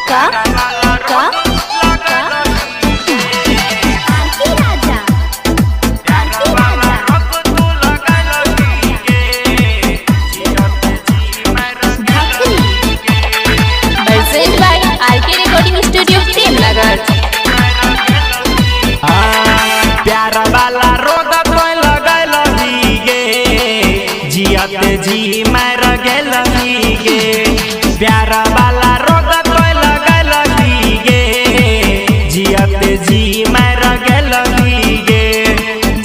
का का प्यार वाला रोग कोई लगल गे जियते जी मर गेल गे प्यार वाला रोग कोई लगल गे जियते जी मर गेल गे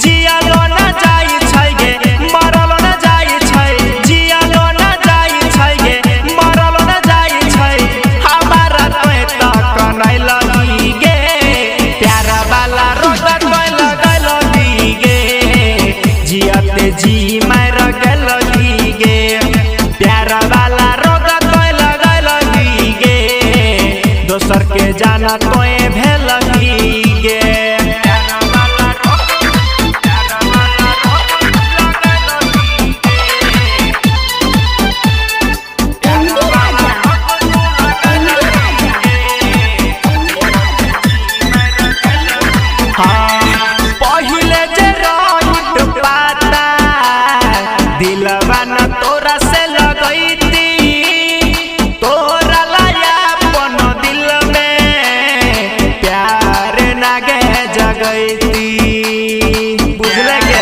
जियलो न जाई छै गे मरलो न जाई छै जियलो न जाई छै गे मरलो न जाई छै हमारा तोय तक कनैल गे प्यार वाला रोग जियते जी मर गेल गे प्यार वाला रोग तोय लगल गे दोसर के जाना तोय भेल गे तोरा से लगैती तोरा लाया अपन दिल में प्यार नागे जगैती बुझले गे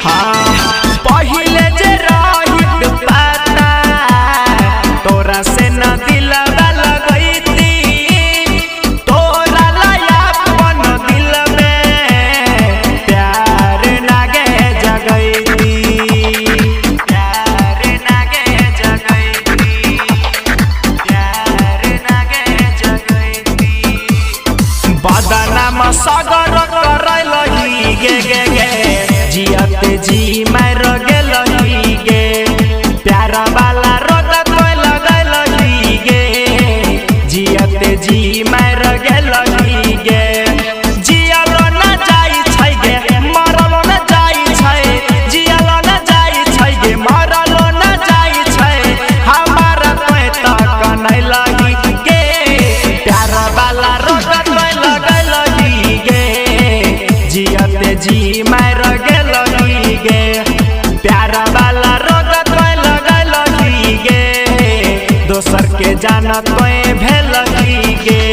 हाँ पहिले जे रहित पता तोरा से न दिलवा लगैती तोरा लाया अपन दिल बदनाम सगर करल गे गे गे जियते जी मर गेल गे प्यार वाला रोग तोय लगल गे जियते जी मर गेल गे जियलो न जाई छै गे मरलो न जाई छै जियलो न जाई छै गे मरलो न जाई छै हमारा तोय तक कनैल गे प्यार वाला रोग जियते जी मर गेल गे प्यार वाला रोग तोय लगल गे दोसर के जाना तोय भेल गे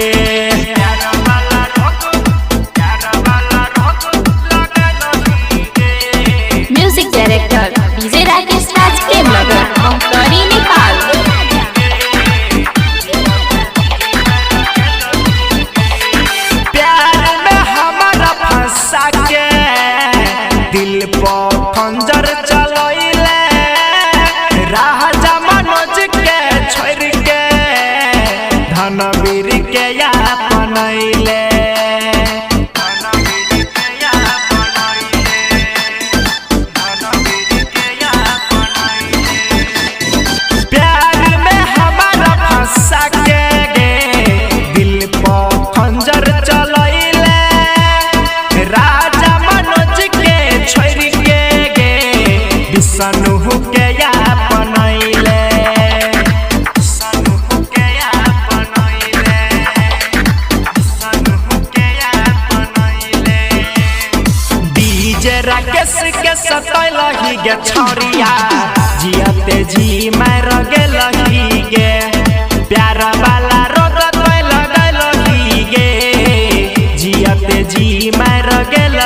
म्यूजिक डायरेक्टर डीजे राकेश राज प्रेमनगर कंकड़ी नेपाल दिल पर खंजर चलैले राजा मनोज के छोड़ के धनवीर के अपनैले प्यार में हमारा फंसा के गे दिल पर खंजर चलैले राजा मनोज के छोड़ के गे विष्णु के अपनैले डीजे राकेश के सतैल गे छौरिया जियते जी मर गेल गे प्यार वाला रोग तोय लगल गे जियते जी मर गेल